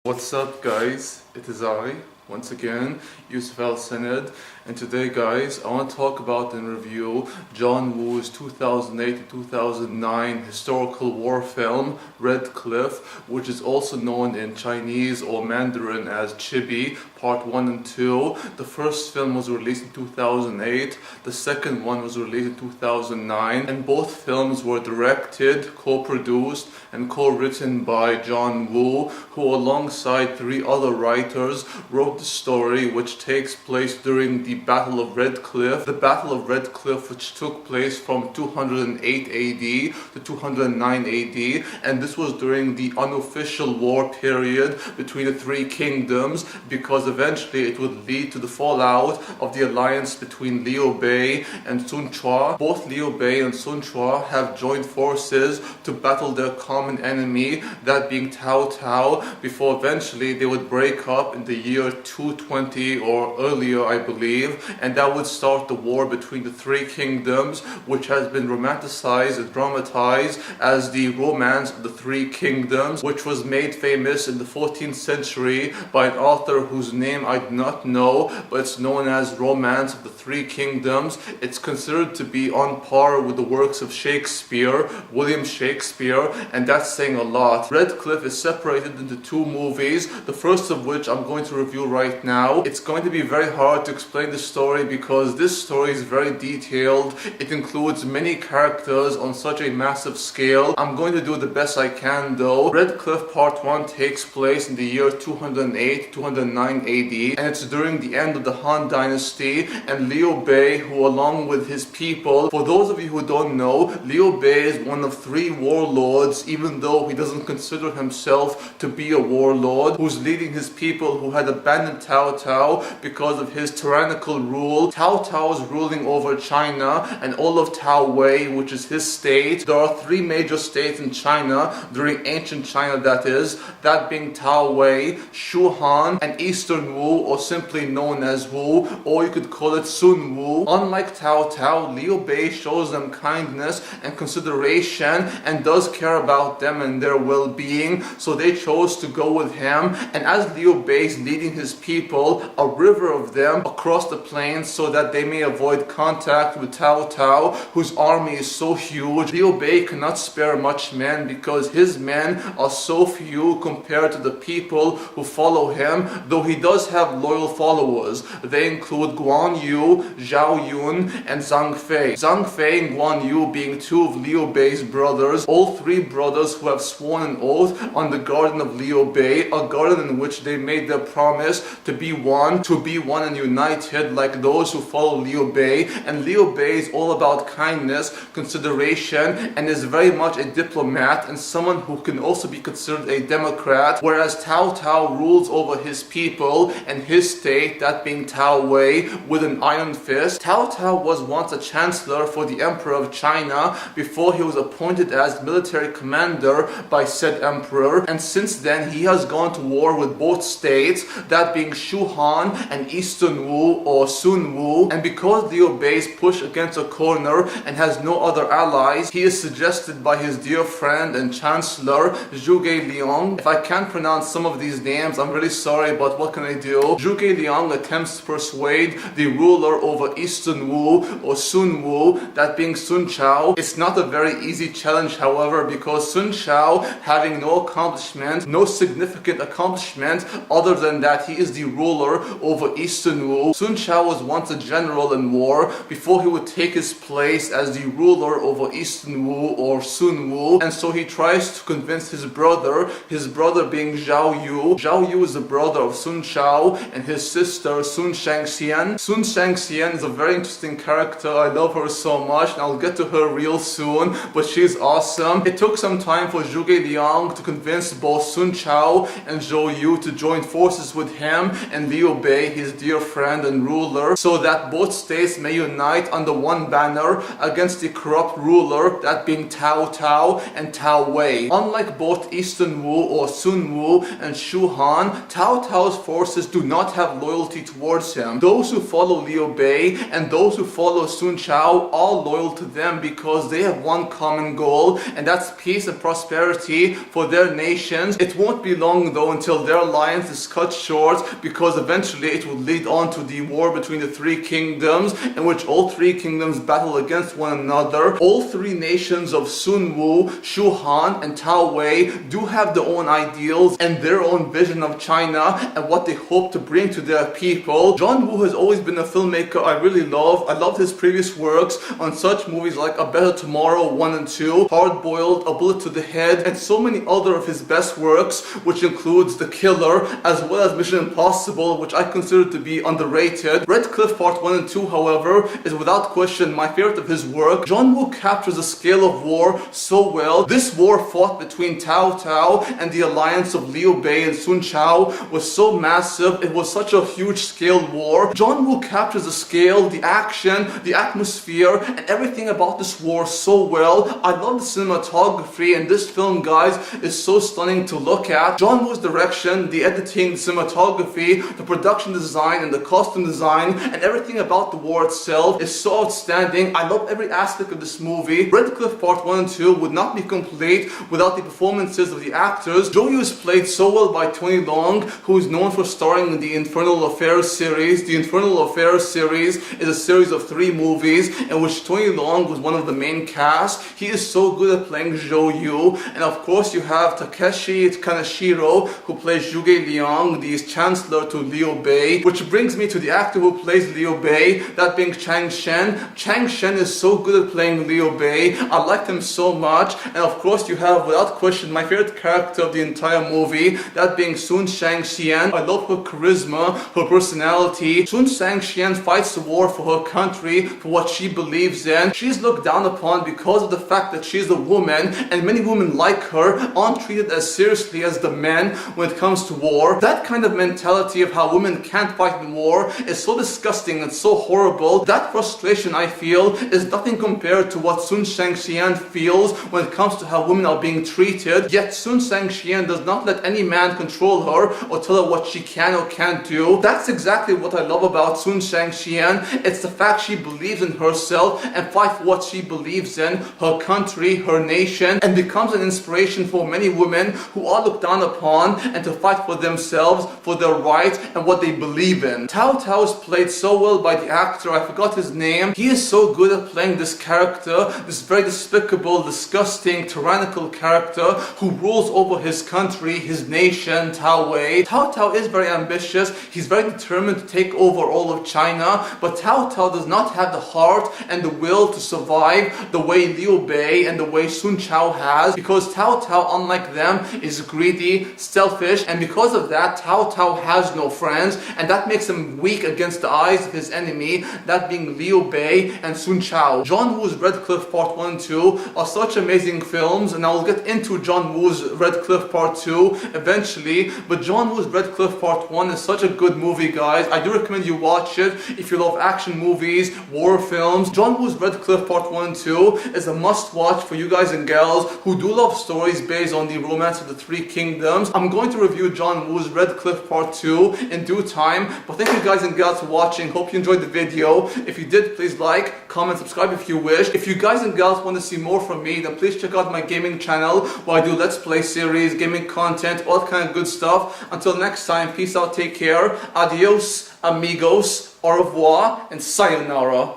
What's up guys, it is I, once again, Yusuf Al Sanad, and today guys, I want to talk about and review John Woo's 2008 to 2009 historical war film, Red Cliff, which is also known in Chinese or Mandarin as Chibi, Part 1 and 2. The first film was released in 2008, the second one was released in 2009, and both films were directed, co-produced, and co-written by John Woo, who alongside three other writers wrote the story which takes place during the Battle of Red Cliff. The Battle of Red Cliff, which took place from 208 AD to 209 AD, and this was during the unofficial war period between the three kingdoms, because eventually it would lead to the fallout of the alliance between Liu Bei and Sun Quan. Both Liu Bei and Sun Quan have joined forces to battle their common enemy, that being Cao Cao, before eventually they would break up in the year 220 or earlier, I believe, and that would start the war between the three kingdoms, which has been romanticized and dramatized as the Romance of the Three Kingdoms, which was made famous in the 14th century by an author whose name I do not know, but it's known as Romance of the Three Kingdoms. It's considered to be on par with the works of Shakespeare, William Shakespeare, and that's saying a lot. Red Cliff is separated into two movies, the first of which I'm going to review right now. It's going to be very hard to explain the story because this story is very detailed. It includes many characters on such a massive scale. I'm going to do the best I can though. Red Cliff Part 1 takes place in the year 208, 209 AD, and it's during the end of the Han Dynasty, and Liu Bei, who along with his people, for those of you who don't know, Liu Bei is one of three warlords, even though he doesn't consider himself to be a warlord, who's leading his people who had abandoned Cao Cao because of his tyrannical rule. Cao Cao is ruling over China and all of Tao Wei, which is his state. There are three major states in China, during ancient China that is, that being Tao Wei, Han, and Eastern Wu, or simply known as Wu, or you could call it Sun Wu. Unlike Cao Cao, Liu Bei shows them kindness and consideration and does care about them and their well-being, so they chose to go with him. And as Liu Bei is leading his people, a river of them, across the plains so that they may avoid contact with Cao Cao, whose army is so huge. Liu Bei cannot spare much men because his men are so few compared to the people who follow him, though he does have loyal followers. They include Guan Yu, Zhao Yun, and Zhang Fei. Zhang Fei and Guan Yu being two of Liu Bei's brothers, all three brothers who have sworn an oath on the garden of Liu Bei, a garden in which they made their promise to be one and united like those who follow Liu Bei. And Liu Bei is all about kindness, consideration, and is very much a diplomat and someone who can also be considered a democrat, whereas Cao Cao rules over his people and his state, that being Tao Wei, with an iron fist. Cao Cao was once a chancellor for the Emperor of China before he was appointed as military commander by said emperor, and since then he has gone to war with both states, that being Han and Eastern Wu or Sun Wu. And because Liu Bei is pushed against a corner and has no other allies, he is suggested by his dear friend and Chancellor Zhuge Liang. If I can't pronounce some of these names, I'm really sorry, but what can I do? Zhuge Liang attempts to persuade the ruler over Eastern Wu or Sun Wu, that being Sun Chao. It's not a very easy challenge, however, because Sun Chao, having no accomplishment, no significant accomplishment other than that he is the ruler over Eastern Wu. Sun Chao was once a general in war before he would take his place as the ruler over Eastern Wu or Sun Wu, and so he tries to convince his brother being Zhao Yu. Zhao Yu is the brother of Sun Chao, and his sister Sun Shangxian. Sun Shangxian is a very interesting character. I love her so much, and I'll get to her real soon, but she's awesome. It took some time for Zhuge Liang to convince both Sun Chao and Zhou Yu to join forces with him him and Liu Bei, his dear friend and ruler, so that both states may unite under one banner against the corrupt ruler, that being Cao Cao and Tao Wei. Unlike both Eastern Wu or Sun Wu and Shu Han, Cao Cao's forces do not have loyalty towards him. Those who follow Liu Bei and those who follow Sun Chao are loyal to them because they have one common goal, and that's peace and prosperity for their nations. It won't be long though until their alliance is cut short, because eventually it will lead on to the war between the three kingdoms, in which all three kingdoms battle against one another. All three nations of Sun Wu, Shu Han, and Tao Wei do have their own ideals and their own vision of China and what they hope to bring to their people. John Woo has always been a filmmaker I really love. I loved his previous works on such movies like A Better Tomorrow 1 and 2, Hard Boiled, A Bullet to the Head, and so many other of his best works, which includes The Killer, as well as Mission Impossible, which I consider to be underrated. Red Cliff Part 1 and 2, however, is without question my favorite of his work. John Woo captures the scale of war so well. This war fought between Cao Cao and the alliance of Liu Bei and Sun Chao was so massive. It was such a huge scale war. John Woo captures the scale, the action, the atmosphere, and everything about this war so well. I love the cinematography, and this film, guys, is so stunning to look at. John Woo's direction, the editing, the cinematography, the production design, and the costume design, and everything about the war itself is so outstanding. I love every aspect of this movie. Red Cliff Part 1 and 2 would not be complete without the performances of the actors. Jo-Yoo is played so well by Tony Leung, who is known for starring in the Infernal Affairs series. The Infernal Affairs series is a series of 3 movies in which Tony Leung was one of the main cast. He is so good at playing Jo-Yoo. And of course you have Takeshi Kaneshiro, who plays Zhuge Liang, the Chancellor to Liu Bei, which brings me to the actor who plays Liu Bei, that being Chang Shen. Chang Shen is so good at playing Liu Bei. I liked him so much. And of course you have, without question, my favorite character of the entire movie, that being Sun Shang-xian. I love her charisma, her personality. Sun Shang-xian fights the war for her country, for what she believes in. She's looked down upon because of the fact that she's a woman, and many women like her aren't treated as seriously as the men when it comes to war. That kind of mentality of how women can't fight in war is so disgusting and so horrible. That frustration, I feel, is nothing compared to what Sun Shang-xian feels when it comes to how women are being treated. Yet Sun Shang-xian does not let any man control her or tell her what she can or can't do. That's exactly what I love about Sun Shang-xian. It's the fact she believes in herself and fights for what she believes in, her country, her nation, and becomes an inspiration for many women who are looked down upon, and to fight for themselves, for their rights, and what they believe in. Cao Cao is played so well by the actor, I forgot his name. He is so good at playing this character, this very despicable, disgusting, tyrannical character who rules over his country, his nation, Tao Wei. Cao Cao is very ambitious, he's very determined to take over all of China, but Cao Cao does not have the heart and the will to survive the way Liu Bei and the way Sun Chao has, because Cao Cao, unlike them, is greedy, selfish, and because of that, Cao Cao has no friends, and that makes him weak against the eyes of his enemy, that being Liu Bei and Sun Chao. John Woo's Red Cliff Part 1 and 2 are such amazing films, and I will get into John Woo's Red Cliff Part 2 eventually, but John Woo's Red Cliff Part 1 is such a good movie, guys. I do recommend you watch it if you love action movies, war films. John Woo's Red Cliff Part 1 and 2 is a must-watch for you guys and gals who do love stories based on the romance of the three kingdoms. I'm going to review John Woo's Red Cliff Part 2 in due time, but thank you guys and gals for watching. Hope you enjoyed the video. If you did, please like, comment, subscribe if you wish. If you guys and gals want to see more from me, then please check out my gaming channel where I do Let's Play series, gaming content, all that kind of good stuff. Until next time, peace out, take care, adios, amigos, au revoir, and sayonara.